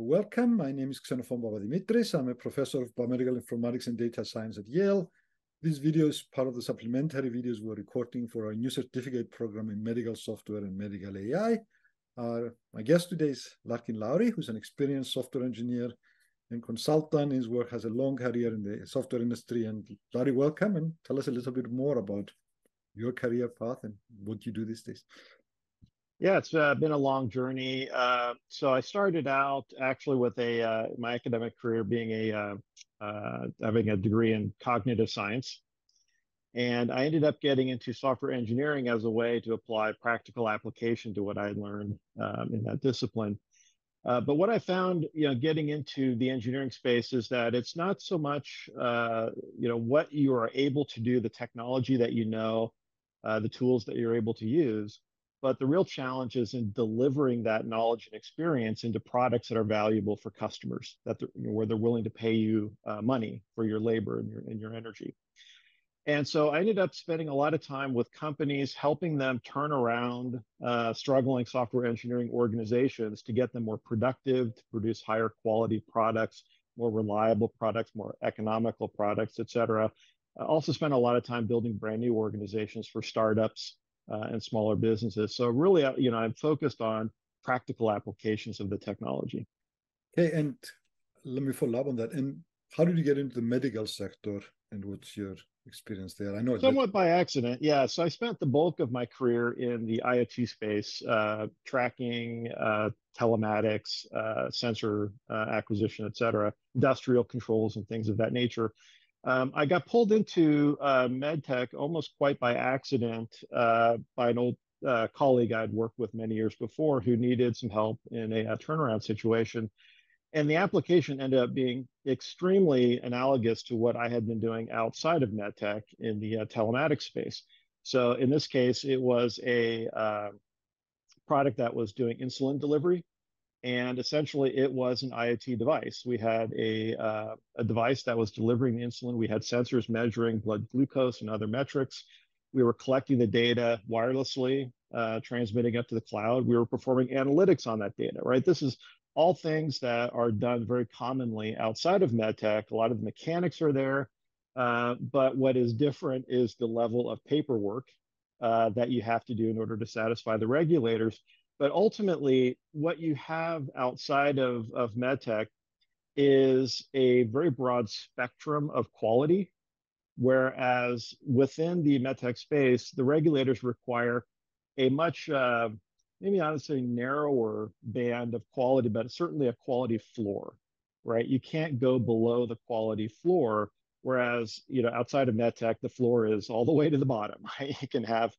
Welcome. My name is Xenophon Babadimitris. I'm a professor of biomedical informatics and data science at Yale. This video is part of the supplementary videos we're recording for our new certificate program in medical software and medical AI. My guest today is Larkin Lowrey, who's an experienced software engineer and consultant. His work has a long career in the software industry. And Larry, welcome, and tell us a little bit more about your career path and what you do these days. Yeah, it's been a long journey. So I started out actually with my academic career being having a degree in cognitive science. And I ended up getting into software engineering as a way to apply practical application to what I had learned in that discipline. But what I found, getting into the engineering space is that it's not so much, what you are able to do, the technology that the tools that you're able to use. But the real challenge is in delivering that knowledge and experience into products that are valuable for customers, where they're willing to pay you money for your labor and your energy. And so I ended up spending a lot of time with companies, helping them turn around struggling software engineering organizations to get them more productive, to produce higher quality products, more reliable products, more economical products, et cetera. I also spent a lot of time building brand new organizations for startups and smaller businesses. So really, I'm focused on practical applications of the technology. Okay, and let me follow up on that. And how did you get into the medical sector, and what's your experience there? I know somewhat by accident. Yeah, so I spent the bulk of my career in the IoT space, tracking, telematics, sensor acquisition, et cetera, industrial controls and things of that nature. I got pulled into medtech almost quite by accident by an old colleague I'd worked with many years before who needed some help in a turnaround situation. And the application ended up being extremely analogous to what I had been doing outside of medtech in the telematics space. So in this case, it was a product that was doing insulin delivery. And essentially, it was an IoT device. We had a device that was delivering the insulin. We had sensors measuring blood glucose and other metrics. We were collecting the data wirelessly, transmitting up to the cloud. We were performing analytics on that data, right? This is all things that are done very commonly outside of medtech. A lot of the mechanics are there, but what is different is the level of paperwork that you have to do in order to satisfy the regulators. But ultimately, what you have outside of medtech is a very broad spectrum of quality, whereas within the medtech space, the regulators require a much, maybe honestly, narrower band of quality, but certainly a quality floor, right? You can't go below the quality floor, whereas, outside of medtech, the floor is all the way to the bottom, right? You can have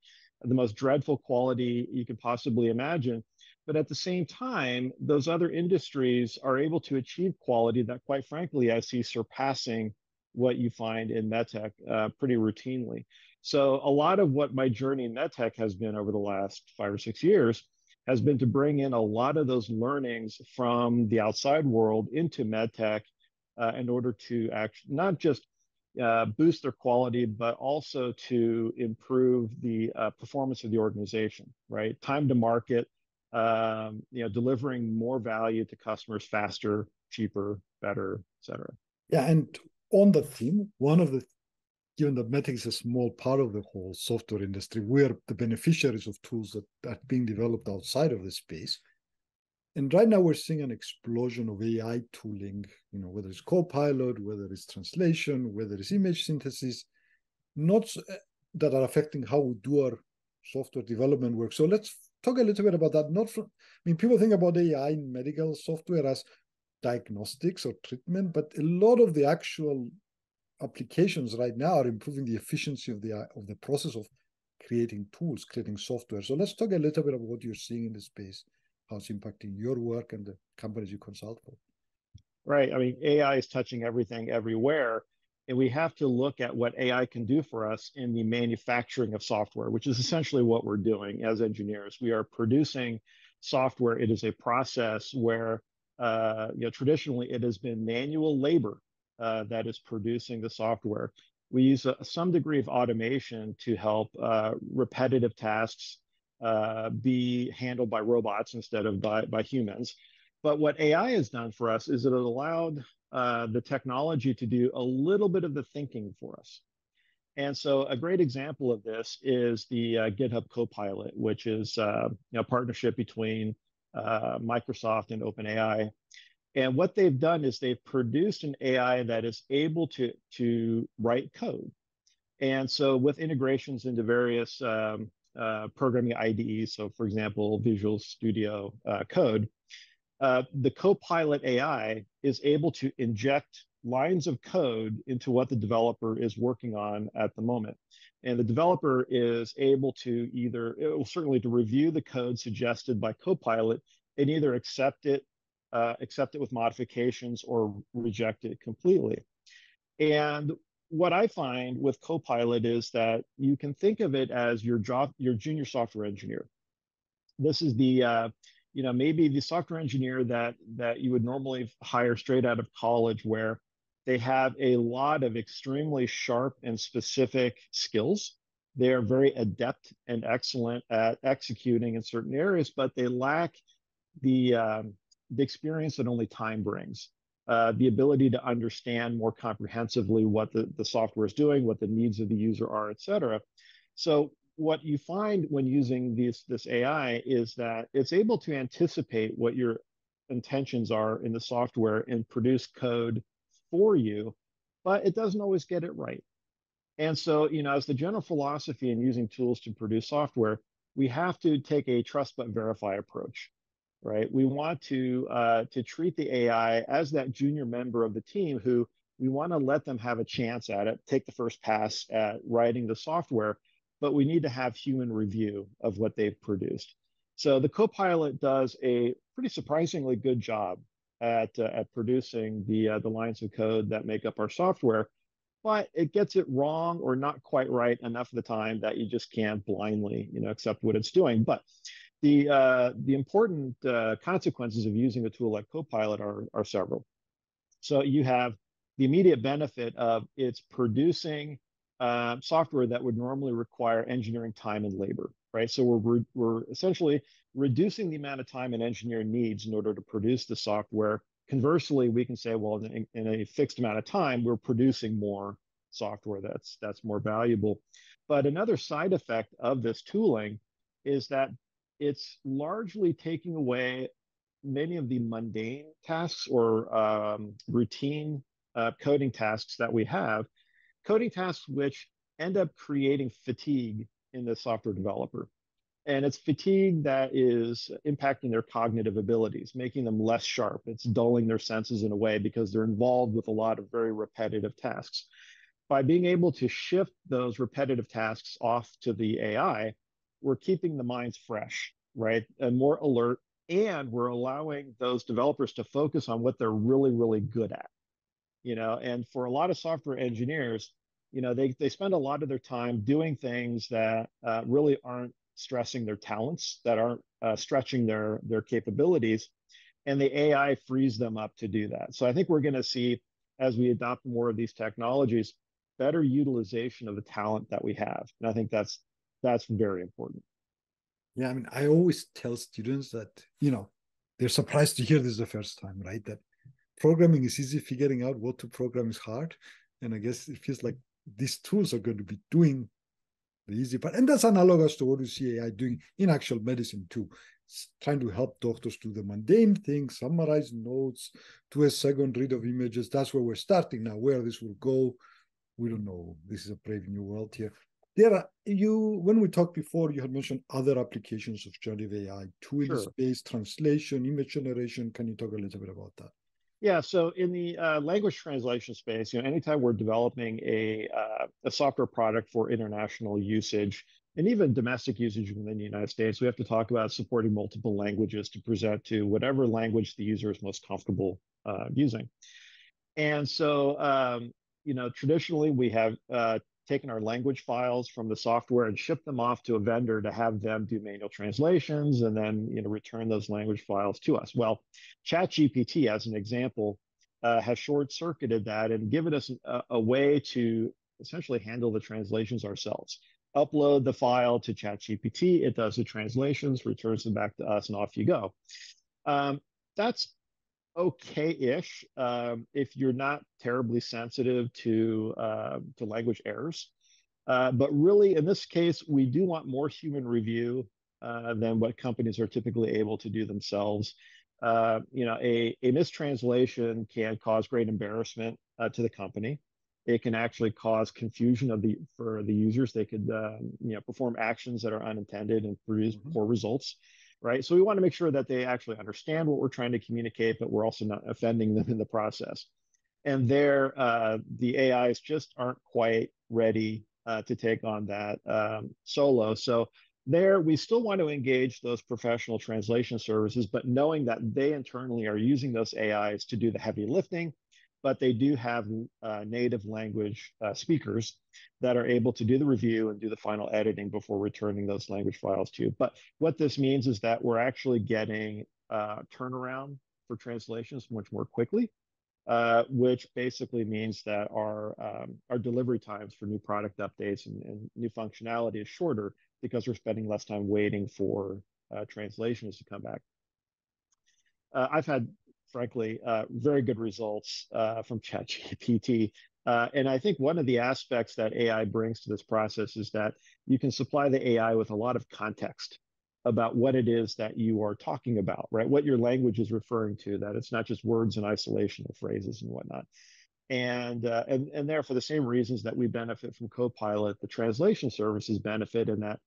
the most dreadful quality you could possibly imagine. But at the same time, those other industries are able to achieve quality that, quite frankly, I see surpassing what you find in medtech pretty routinely. So a lot of what my journey in medtech has been over the last 5 or 6 years has been to bring in a lot of those learnings from the outside world into medtech in order to actually not just boost their quality, but also to improve the performance of the organization, right? Time to market, delivering more value to customers faster, cheaper, better, et cetera. Yeah, and on the theme, given that medtech is a small part of the whole software industry, we're the beneficiaries of tools that are being developed outside of the space. And right now we're seeing an explosion of AI tooling, whether it's Copilot, whether it's translation, whether it's image synthesis, that are affecting how we do our software development work. So let's talk a little bit about that. People think about AI in medical software as diagnostics or treatment, but a lot of the actual applications right now are improving the efficiency of the process of creating tools, creating software. So let's talk a little bit about what you're seeing in the space, how it's impacting your work and the companies you consult for. Right. AI is touching everything everywhere. And we have to look at what AI can do for us in the manufacturing of software, which is essentially what we're doing as engineers. We are producing software. It is a process where, traditionally it has been manual labor that is producing the software. We use some degree of automation to help repetitive tasks be handled by robots instead of by humans. But what AI has done for us is it allowed the technology to do a little bit of the thinking for us. And so a great example of this is the GitHub Copilot, which is a partnership between Microsoft and OpenAI. And what they've done is they've produced an AI that is able to write code. And so with integrations into various programming IDEs, so for example, Visual Studio Code, the Copilot AI is able to inject lines of code into what the developer is working on at the moment. And the developer is able to certainly to review the code suggested by Copilot and either accept it with modifications or reject it completely. And what I find with Copilot is that you can think of it as your junior software engineer. This is the maybe the software engineer that you would normally hire straight out of college, where they have a lot of extremely sharp and specific skills. They are very adept and excellent at executing in certain areas, but they lack the experience that only time brings. The ability to understand more comprehensively what the software is doing, what the needs of the user are, et cetera. So what you find when using this AI is that it's able to anticipate what your intentions are in the software and produce code for you, but it doesn't always get it right. And so, as the general philosophy in using tools to produce software, we have to take a trust but verify approach, right? We want to treat the AI as that junior member of the team who we want to let them have a chance at it, take the first pass at writing the software, but we need to have human review of what they've produced. So the Copilot does a pretty surprisingly good job at producing the lines of code that make up our software, but it gets it wrong or not quite right enough of the time that you just can't blindly, accept what it's doing. But the important consequences of using a tool like Copilot are several. So you have the immediate benefit of it's producing software that would normally require engineering time and labor, right? So we're essentially reducing the amount of time an engineer needs in order to produce the software. Conversely, we can say, well, in a fixed amount of time, we're producing more software that's more valuable. But another side effect of this tooling is that it's largely taking away many of the mundane tasks or routine coding tasks that we have, coding tasks which end up creating fatigue in the software developer. And it's fatigue that is impacting their cognitive abilities, making them less sharp. It's dulling their senses in a way because they're involved with a lot of very repetitive tasks. By being able to shift those repetitive tasks off to the AI, we're keeping the minds fresh, right? And more alert. And we're allowing those developers to focus on what they're really, really good at. And for a lot of software engineers, they spend a lot of their time doing things that really aren't stressing their talents, that aren't stretching their capabilities, and the AI frees them up to do that. So I think we're going to see, as we adopt more of these technologies, better utilization of the talent that we have, and I think that's very important. Yeah, I mean, I always tell students that they're surprised to hear this the first time, right? That programming is easy, figuring out what to program is hard. And I guess it feels like these tools are going to be doing the easy part. And that's analogous to what you see AI doing in actual medicine too. It's trying to help doctors do the mundane things, summarize notes, do a second read of images. That's where we're starting now. Where this will go, we don't know. This is a brave new world here. When we talked before, you had mentioned other applications of generative AI, tool-based translation, image generation. Can you talk a little bit about that? Yeah, so in the language translation space, anytime we're developing a software product for international usage and even domestic usage within the United States, we have to talk about supporting multiple languages to present to whatever language the user is most comfortable using. And so, traditionally we have taken our language files from the software and shipped them off to a vendor to have them do manual translations and then return those language files to us. Well, ChatGPT, as an example, has short-circuited that and given us a way to essentially handle the translations ourselves. Upload the file to ChatGPT, it does the translations, returns them back to us, and off you go. That's okay-ish if you're not terribly sensitive to language errors. But really, in this case, we do want more human review than what companies are typically able to do themselves. A mistranslation can cause great embarrassment to the company. It can actually cause confusion for the users. They could perform actions that are unintended and produce poor results, right? So we want to make sure that they actually understand what we're trying to communicate, but we're also not offending them in the process. And the AIs just aren't quite ready to take on that solo. So there, we still want to engage those professional translation services, but knowing that they internally are using those AIs to do the heavy lifting, but they do have native language speakers that are able to do the review and do the final editing before returning those language files to you. But what this means is that we're actually getting turnaround for translations much more quickly, which basically means that our delivery times for new product updates and new functionality is shorter because we're spending less time waiting for translations to come back. I've had, frankly, very good results from ChatGPT. And I think one of the aspects that AI brings to this process is that you can supply the AI with a lot of context about what it is that you are talking about, right? What your language is referring to, that it's not just words in isolation of phrases and whatnot. And there, for the same reasons that we benefit from Copilot, the translation services benefit in that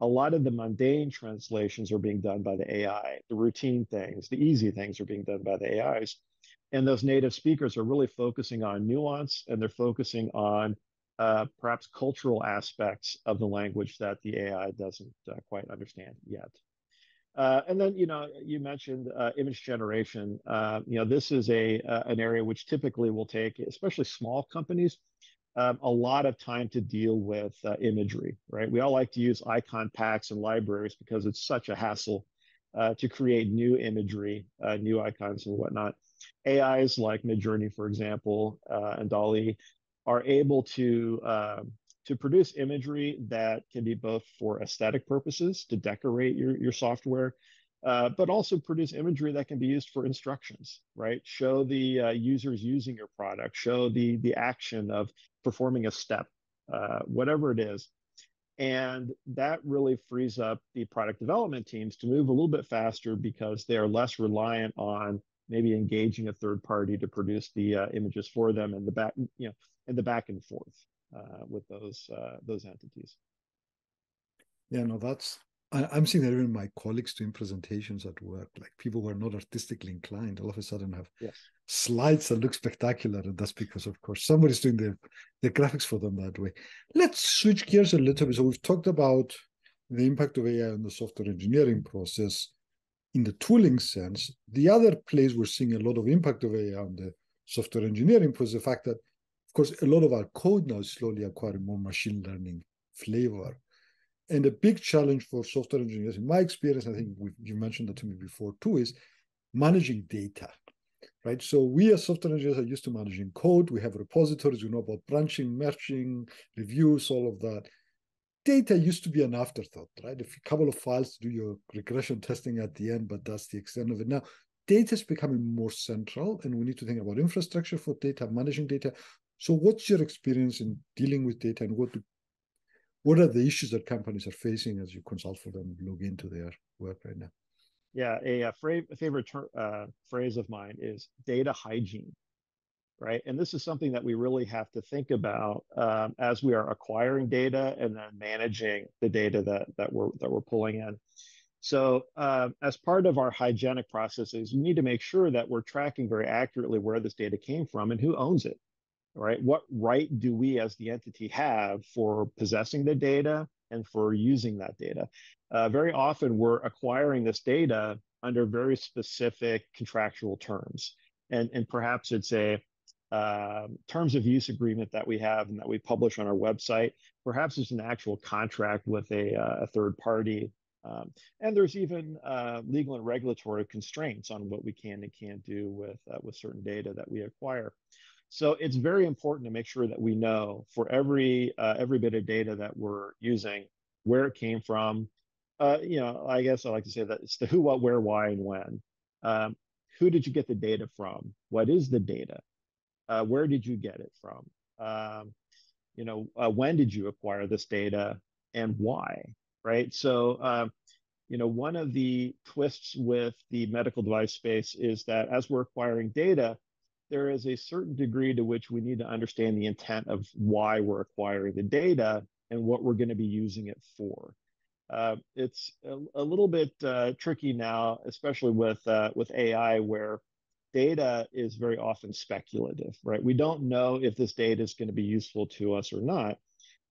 a lot of the mundane translations are being done by the AI. The routine things, the easy things are being done by the AIs. And those native speakers are really focusing on nuance, and they're focusing on perhaps cultural aspects of the language that the AI doesn't quite understand yet. And then, you mentioned image generation. This is an area which typically will take, especially small companies, a lot of time to deal with imagery, right? We all like to use icon packs and libraries because it's such a hassle to create new imagery, new icons and whatnot. AIs like Midjourney, for example, and DALL-E are able to produce imagery that can be both for aesthetic purposes to decorate your software, but also produce imagery that can be used for instructions, right? Show the users using your product, show the action of performing a step, whatever it is. And that really frees up the product development teams to move a little bit faster because they are less reliant on maybe engaging a third party to produce the images for them and the back and forth with those entities. Yeah, no, I'm seeing that even my colleagues doing presentations at work, like people who are not artistically inclined, all of a sudden have slides that look spectacular. And that's because, of course, somebody's doing the graphics for them that way. Let's switch gears a little bit. So we've talked about the impact of AI on the software engineering process in the tooling sense. The other place we're seeing a lot of impact of AI on the software engineering was the fact that, of course, a lot of our code now is slowly acquiring more machine learning flavor. And a big challenge for software engineers, in my experience, I think you mentioned that to me before too, is managing data, right? So we as software engineers are used to managing code. We have repositories, we know about branching, merging, reviews, all of that. Data used to be an afterthought, right? A couple of files to do your regression testing at the end, but that's the extent of it. Now, data is becoming more central, and we need to think about infrastructure for data, managing data. So what's your experience in dealing with data, and what are the issues that companies are facing as you consult for them, look into their work right now? Yeah, a favorite phrase of mine is data hygiene, right? And this is something that we really have to think about as we are acquiring data and then managing the data that we're pulling in. So as part of our hygienic processes, we need to make sure that we're tracking very accurately where this data came from and who owns it. Right? What right do we as the entity have for possessing the data and for using that data? Very often we're acquiring this data under very specific contractual terms. And perhaps it's a terms of use agreement that we have and that we publish on our website. Perhaps it's an actual contract with a third party. And there's even legal and regulatory constraints on what we can and can't do with certain data that we acquire. So it's very important to make sure that we know for every bit of data that we're using, where it came from. I guess I like to say that it's the who, what, where, why, and when. who did you get the data from? What is the data? Where did you get it from? When did you acquire this data and why? Right. So, one of the twists with the medical device space is that as we're acquiring data, there is a certain degree to which we need to understand the intent of why we're acquiring the data and what we're going to be using it for. It's a little bit tricky now, especially with AI, where data is very often speculative, right? We don't know if this data is going to be useful to us or not.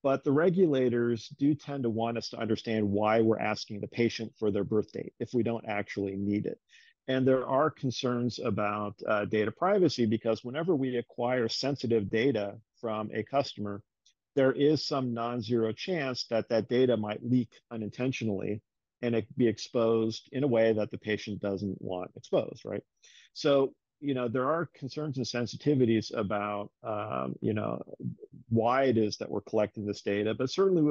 But the regulators do tend to want us to understand why we're asking the patient for their birth date if we don't actually need it. And there are concerns about data privacy because whenever we acquire sensitive data from a customer, there is some non-zero chance that that data might leak unintentionally and it be exposed in a way that the patient doesn't want exposed, right? So, there are concerns and sensitivities about, why it is that we're collecting this data. But certainly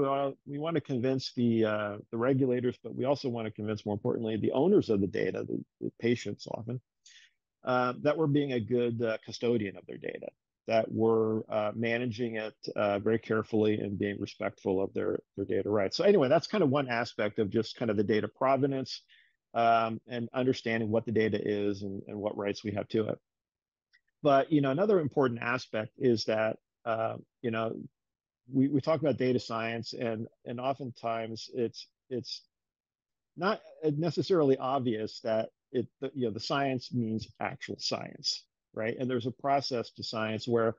we want to convince the regulators, but we also want to convince, more importantly, the owners of the data, the patients often, that we're being a good custodian of their data, that we're managing it very carefully and being respectful of their data rights. So anyway, that's kind of one aspect of just kind of the data provenance and understanding what the data is and what rights we have to it. But another important aspect is that we talk about data science, and oftentimes it's not necessarily obvious that the science means actual science, right? And there's a process to science where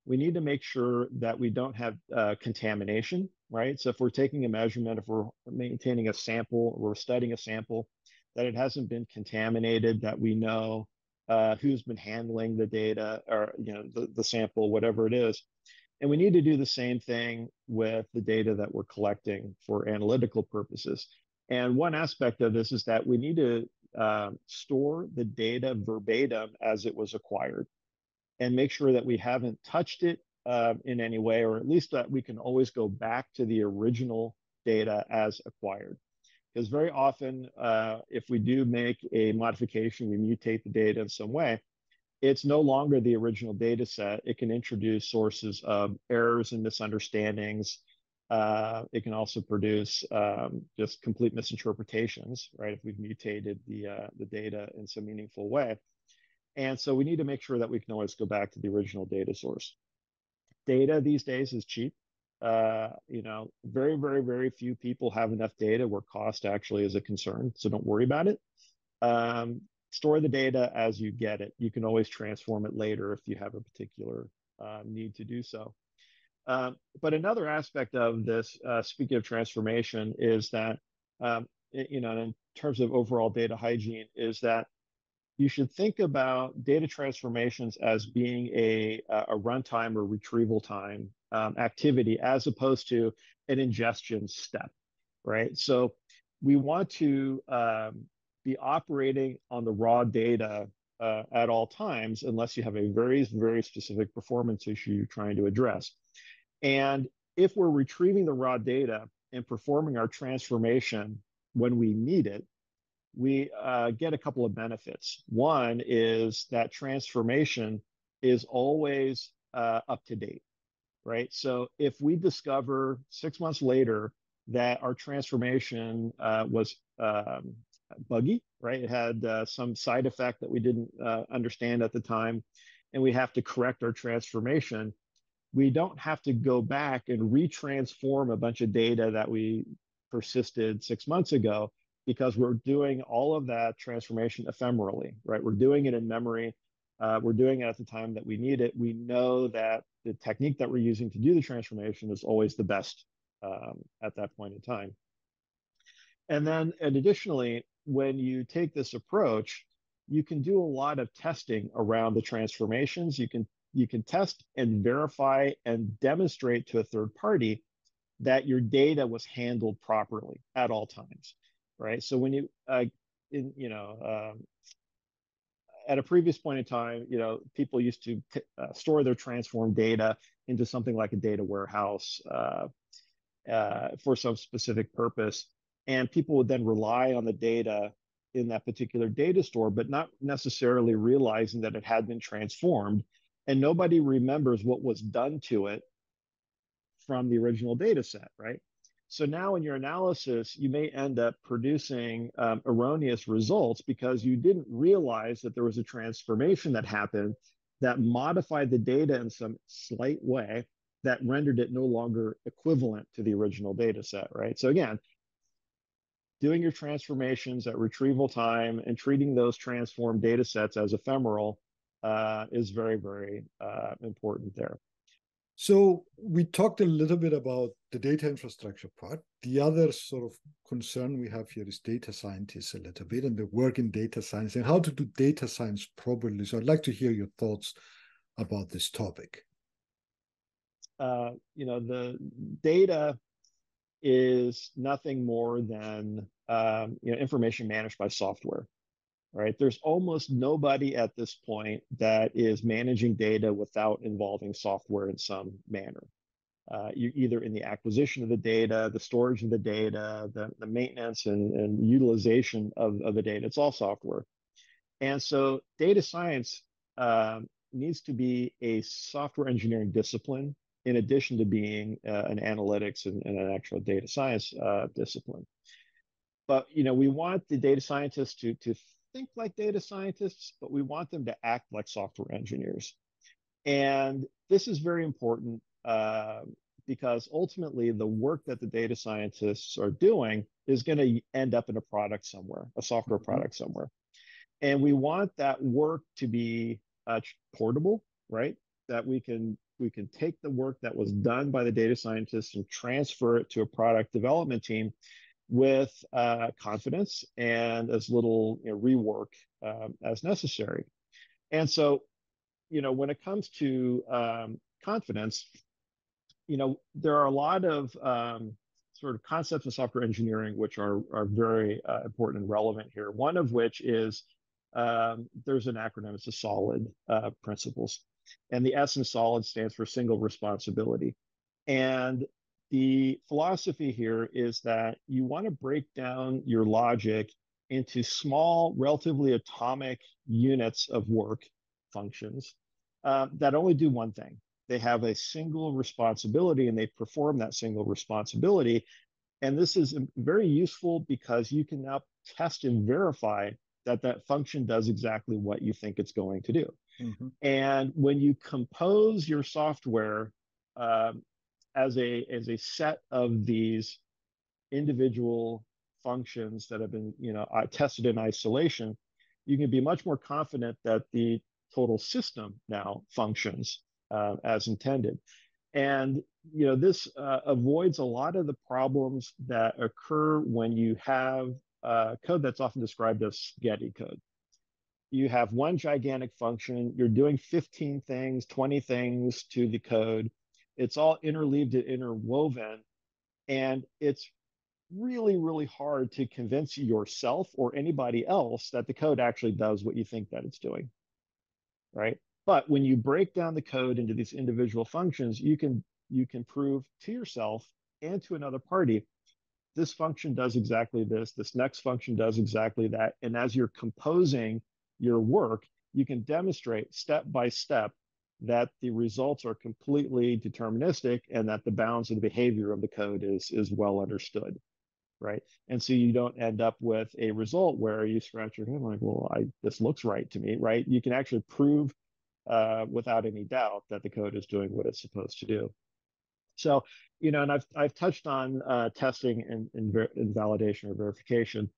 we need to make sure that we don't have contamination, right? So if we're taking a measurement, if we're maintaining a sample, we're studying a sample, that it hasn't been contaminated, that we know who's been handling the data or the sample, whatever it is. And we need to do the same thing with the data that we're collecting for analytical purposes. And one aspect of this is that we need to store the data verbatim as it was acquired and make sure that we haven't touched it in any way, or at least that we can always go back to the original data as acquired. Because very often, if we do make a modification, we mutate the data in some way, it's no longer the original data set. It can introduce sources of errors and misunderstandings. It can also produce just complete misinterpretations, right, if we've mutated the data in some meaningful way. And so we need to make sure that we can always go back to the original data source. Data these days is cheap. Very, very, very few people have enough data where cost actually is a concern. So don't worry about it. Store the data as you get it. You can always transform it later if you have a particular need to do so. But another aspect of this, speaking of transformation, is that, in terms of overall data hygiene, is that you should think about data transformations as being a runtime or retrieval time activity as opposed to an ingestion step, right? So we want to be operating on the raw data at all times, unless you have a very, very specific performance issue you're trying to address. And if we're retrieving the raw data and performing our transformation when we need it, we get a couple of benefits. One is that transformation is always up to date, right? So if we discover 6 months later that our transformation was buggy, right? It had some side effect that we didn't understand at the time, and we have to correct our transformation, we don't have to go back and retransform a bunch of data that we persisted 6 months ago, because we're doing all of that transformation ephemerally, right? We're doing it in memory. We're doing it at the time that we need it. We know that the technique that we're using to do the transformation is always the best at that point in time. And additionally, when you take this approach, you can do a lot of testing around the transformations. You can test and verify and demonstrate to a third party that your data was handled properly at all times, right? So when you, at a previous point in time, people used to store their transformed data into something like a data warehouse for some specific purpose. And people would then rely on the data in that particular data store, but not necessarily realizing that it had been transformed. And nobody remembers what was done to it from the original data set, right? So now in your analysis, you may end up producing erroneous results because you didn't realize that there was a transformation that happened that modified the data in some slight way that rendered it no longer equivalent to the original data set, right? So again, doing your transformations at retrieval time and treating those transformed data sets as ephemeral is very, very important there. So we talked a little bit about the data infrastructure part. The other sort of concern we have here is data scientists a little bit and the work in data science and how to do data science properly. So I'd like to hear your thoughts about this topic. The data is nothing more than information managed by software, right? There's almost nobody at this point that is managing data without involving software in some manner. You either in the acquisition of the data, the storage of the data, the maintenance and utilization of the data. It's all software. And so data science needs to be a software engineering discipline in addition to being an analytics and an actual data science discipline. But we want the data scientists to think like data scientists, but we want them to act like software engineers. And this is very important because ultimately the work that the data scientists are doing is going to end up in a product somewhere, a software product somewhere. And we want that work to be portable, right? That we can take the work that was done by the data scientists and transfer it to a product development team with confidence and as little rework as necessary. And so, when it comes to confidence, there are a lot of sort of concepts of software engineering which are very important and relevant here. One of which is there's an acronym, it's a SOLID principles. And the S in SOLID stands for single responsibility. And the philosophy here is that you want to break down your logic into small, relatively atomic units of work functions that only do one thing. They have a single responsibility and they perform that single responsibility. And this is very useful because you can now test and verify that that function does exactly what you think it's going to do. Mm-hmm. And when you compose your software as a set of these individual functions that have been tested in isolation, you can be much more confident that the total system now functions as intended. And this avoids a lot of the problems that occur when you have code that's often described as spaghetti code. You have one gigantic function, you're doing 15 things, 20 things to the code. It's all interleaved and interwoven, and it's really, really hard to convince yourself or anybody else that the code actually does what you think that it's doing, right? But when you break down the code into these individual functions, you can prove to yourself and to another party, this function does exactly this, this next function does exactly that. And as you're composing your work, you can demonstrate step by step that the results are completely deterministic and that the bounds of the behavior of the code is well understood, right? And so you don't end up with a result where you scratch your head like, well, this looks right to me, right? You can actually prove without any doubt that the code is doing what it's supposed to do. So, and I've touched on testing and validation or verification.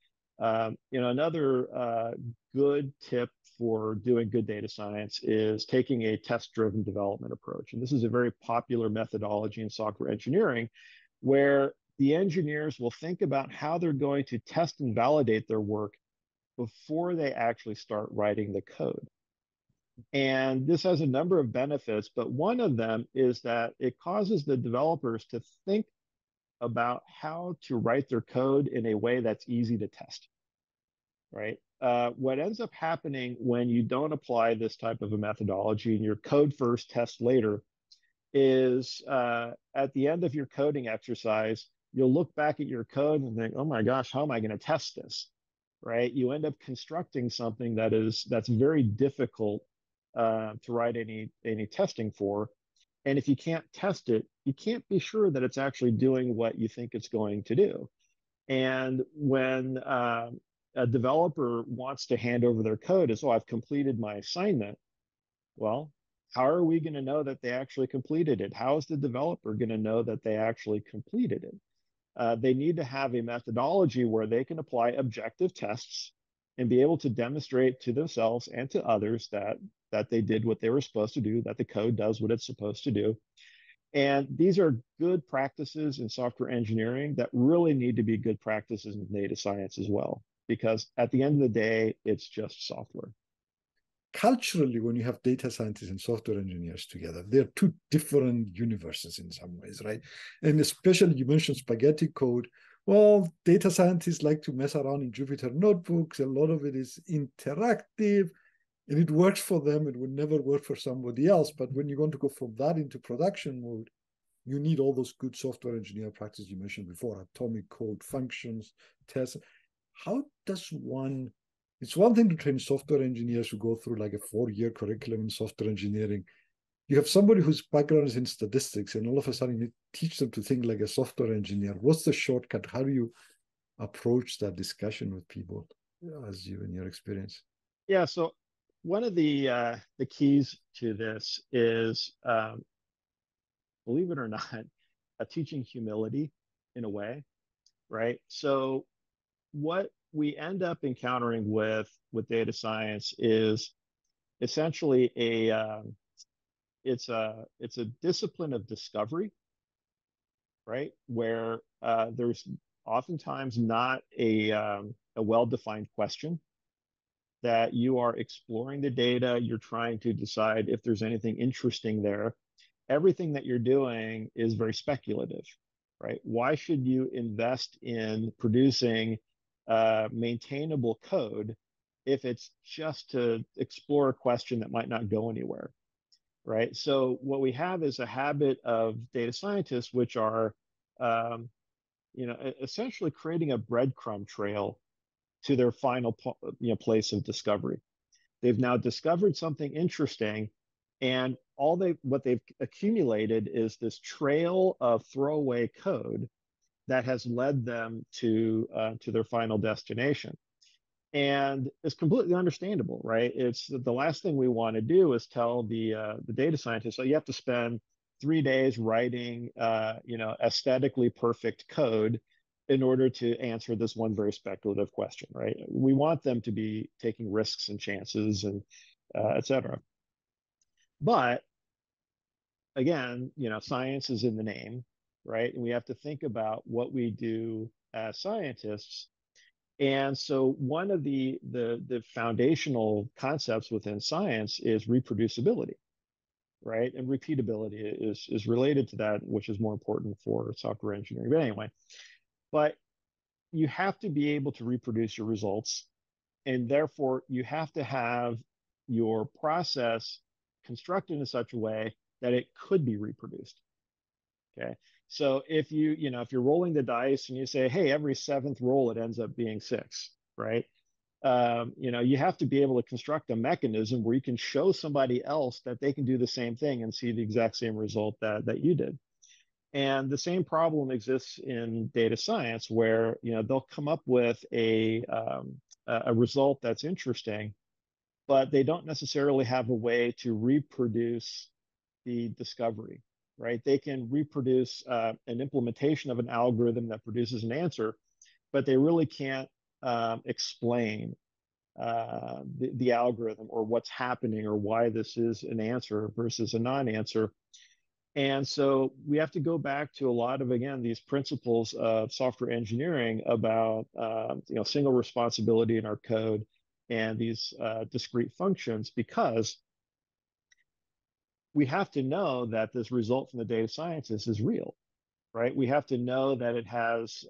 Another good tip for doing good data science is taking a test-driven development approach. And this is a very popular methodology in software engineering where the engineers will think about how they're going to test and validate their work before they actually start writing the code. And this has a number of benefits, but one of them is that it causes the developers to think about how to write their code in a way that's easy to test, right? What ends up happening when you don't apply this type of a methodology and your code first, test later, is at the end of your coding exercise, you'll look back at your code and think, oh my gosh, how am I going to test this? right? You end up constructing something that's very difficult to write any testing for. And if you can't test it, you can't be sure that it's actually doing what you think it's going to do. And when a developer wants to hand over their code as, oh, I've completed my assignment, well, how are we going to know that they actually completed it? How is the developer going to know that they actually completed it? They need to have a methodology where they can apply objective tests and be able to demonstrate to themselves and to others that they did what they were supposed to do, that the code does what it's supposed to do. And these are good practices in software engineering that really need to be good practices in data science as well, because at the end of the day, it's just software. Culturally, when you have data scientists and software engineers together, they're two different universes in some ways, right? And especially you mentioned spaghetti code. Well, data scientists like to mess around in Jupyter notebooks. A lot of it is interactive and it works for them. It would never work for somebody else. But when you want to go from that into production mode, you need all those good software engineer practices you mentioned before, atomic code, functions, tests. How does one, it's one thing to train software engineers who go through like a 4-year curriculum in software engineering. You have somebody whose background is in statistics, and all of a sudden you teach them to think like a software engineer. What's the shortcut? How do you approach that discussion with people as you in your experience? Yeah, so one of the keys to this is, believe it or not, teaching humility in a way, right? So what we end up encountering with data science is essentially it's a discipline of discovery, right? Where there's oftentimes not a well-defined question, that you are exploring the data, you're trying to decide if there's anything interesting there. Everything that you're doing is very speculative, right? Why should you invest in producing maintainable code if it's just to explore a question that might not go anywhere, right? So what we have is a habit of data scientists, which are, um, essentially creating a breadcrumb trail to their final, place of discovery. They've now discovered something interesting, and what they've accumulated is this trail of throwaway code that has led them to their final destination. And it's completely understandable, right? It's the last thing we want to do is tell the data scientist, so you have to spend 3 days writing aesthetically perfect code in order to answer this one very speculative question, right? We want them to be taking risks and chances and et cetera. But again, science is in the name, right? And we have to think about what we do as scientists. And so one of the foundational concepts within science is reproducibility, right? And repeatability is related to that, which is more important for software engineering. But anyway, but you have to be able to reproduce your results, and therefore you have to have your process constructed in such a way that it could be reproduced. Okay. So if you're rolling the dice and you say, hey, every seventh roll it ends up being 6, right? You have to be able to construct a mechanism where you can show somebody else that they can do the same thing and see the exact same result that you did. And the same problem exists in data science, where they'll come up with a result that's interesting, but they don't necessarily have a way to reproduce the discovery, right? They can reproduce an implementation of an algorithm that produces an answer, but they really can't explain the algorithm or what's happening or why this is an answer versus a non-answer. And so we have to go back to a lot of, again, these principles of software engineering about single responsibility in our code and these discrete functions, because we have to know that this result from the data scientist is real, right? We have to know that it has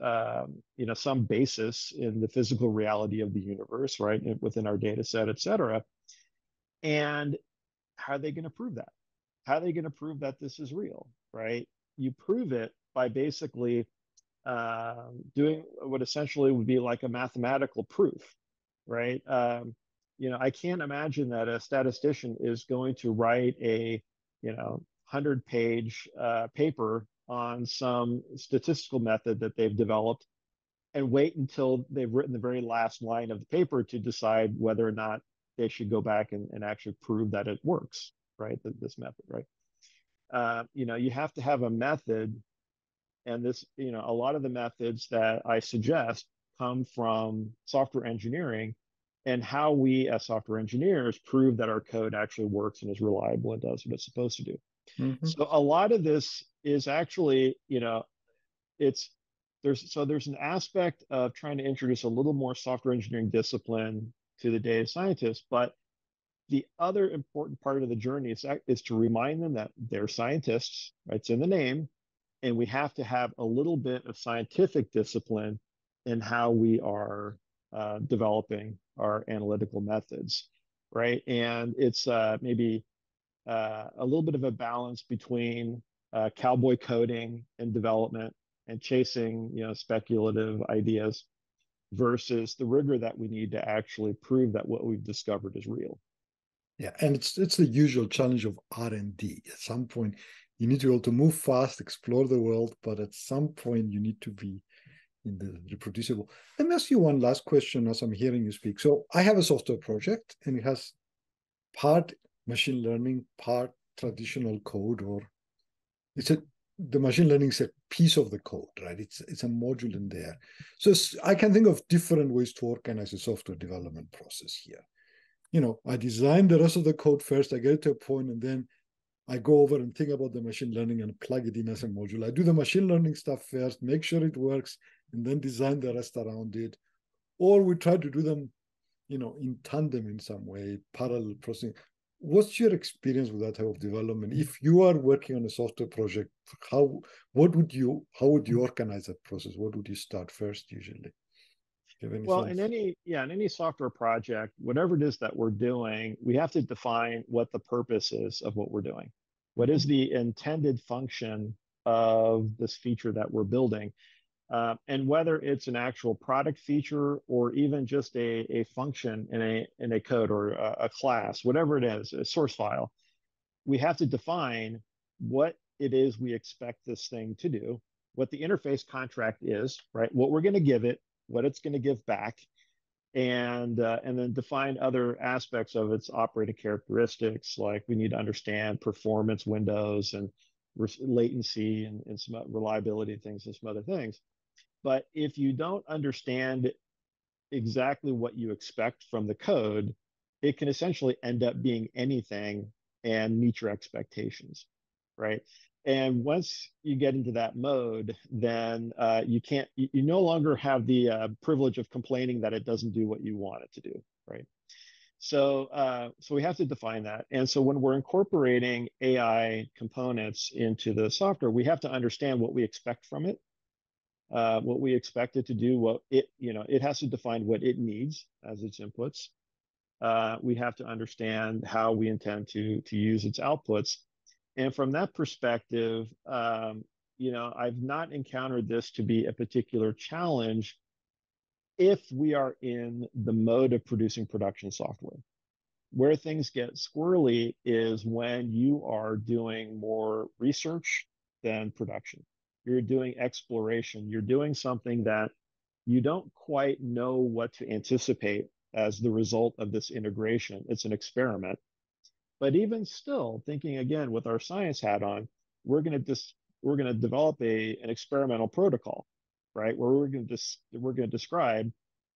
some basis in the physical reality of the universe, right, within our data set, et cetera. And how are they going to prove that? How are they going to prove that this is real, right? You prove it by basically doing what essentially would be like a mathematical proof, right? I can't imagine that a statistician is going to write a 100-page paper on some statistical method that they've developed and wait until they've written the very last line of the paper to decide whether or not they should go back and actually prove that it works, right? This method, right? You have to have a method, and a lot of the methods that I suggest come from software engineering and how we as software engineers prove that our code actually works and is reliable and does what it's supposed to do. Mm-hmm. So a lot of this is actually, it's there's an aspect of trying to introduce a little more software engineering discipline to the data scientists, but the other important part of the journey is to remind them that they're scientists, right? It's in the name, and we have to have a little bit of scientific discipline in how we are developing our analytical methods, right? And it's maybe a little bit of a balance between cowboy coding and development and chasing, speculative ideas versus the rigor that we need to actually prove that what we've discovered is real. Yeah, and it's the usual challenge of R&D. At some point, you need to be able to move fast, explore the world, but at some point, you need to be in the reproducible. Let me ask you one last question as I'm hearing you speak. So I have a software project, and it has part machine learning, part traditional code, or the machine learning is a piece of the code, right? It's a module in there. So I can think of different ways to organize a software development process here. I design the rest of the code first, I get it to a point, and then I go over and think about the machine learning and plug it in as a module. I do the machine learning stuff first, make sure it works, and then design the rest around it. Or we try to do them, in tandem in some way, parallel processing. What's your experience with that type of development? If you are working on a software project, how would you organize that process? What would you start first usually? Well, in any software project, whatever it is that we're doing, we have to define what the purpose is of what we're doing. What is the intended function of this feature that we're building? And whether it's an actual product feature or even just a function in a code or a class, whatever it is, a source file, we have to define what it is we expect this thing to do, what the interface contract is, right? What we're going to give it, what it's going to give back, and then define other aspects of its operating characteristics. Like we need to understand performance windows and latency and some reliability things and some other things. But if you don't understand exactly what you expect from the code, it can essentially end up being anything and meet your expectations, right? And once you get into that mode, then you no longer have the privilege of complaining that it doesn't do what you want it to do, right? So we have to define that. And so when we're incorporating AI components into the software, we have to understand what we expect from it, what we expect it to do, what it has to define what it needs as its inputs. We have to understand how we intend to use its outputs. And from that perspective, I've not encountered this to be a particular challenge if we are in the mode of producing production software. Where things get squirrely is when you are doing more research than production. You're doing exploration. You're doing something that you don't quite know what to anticipate as the result of this integration. It's an experiment. But even still, thinking again with our science hat on, we're going to develop an experimental protocol, right? Where we're going to describe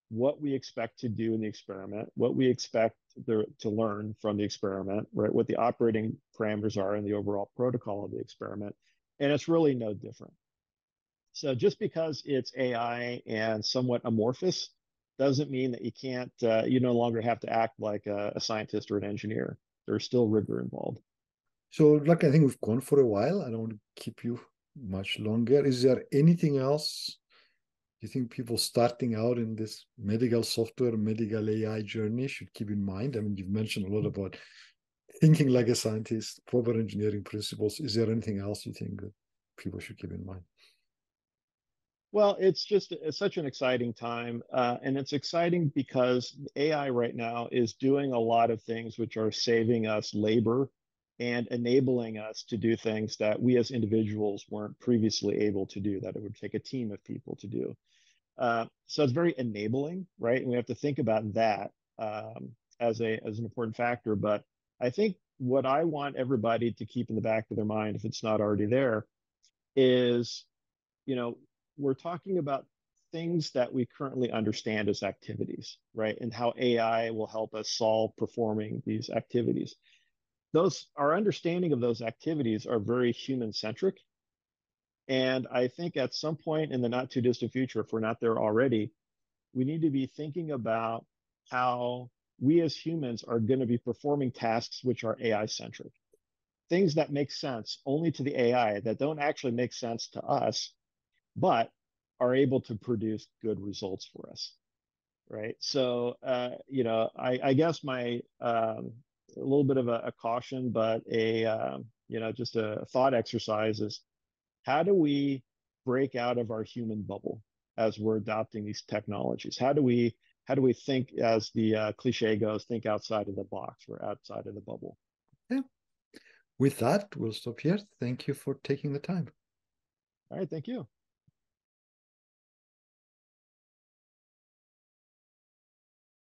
what we expect to do in the experiment, what we expect to learn from the experiment, right? What the operating parameters are in the overall protocol of the experiment, and it's really no different. So just because it's AI and somewhat amorphous doesn't mean that you no longer have to act like a scientist or an engineer. There's still rigor involved. So, like, I think we've gone for a while. I don't want to keep you much longer. Is there anything else you think people starting out in this medical software, medical AI journey should keep in mind? I mean, you've mentioned a lot about thinking like a scientist, proper engineering principles. Is there anything else you think that people should keep in mind? Well, it's such an exciting time, and it's exciting because AI right now is doing a lot of things which are saving us labor and enabling us to do things that we as individuals weren't previously able to do, that it would take a team of people to do. So it's very enabling, right? And we have to think about that as an important factor. But I think what I want everybody to keep in the back of their mind, if it's not already there, is, you know, we're talking about things that we currently understand as activities, right? And how AI will help us solve performing these activities. Those, our understanding of those activities are very human centric. And I think at some point in the not too distant future, if we're not there already, we need to be thinking about how we as humans are going to be performing tasks which are AI centric, things that make sense only to the AI, that don't actually make sense to us, but are able to produce good results for us, right? So, I guess my a little bit of a caution, but just a thought exercise is, how do we break out of our human bubble as we're adopting these technologies? How do we think, as the cliche goes, think outside of the box or outside of the bubble? Yeah. With that, we'll stop here. Thank you for taking the time. All right, thank you.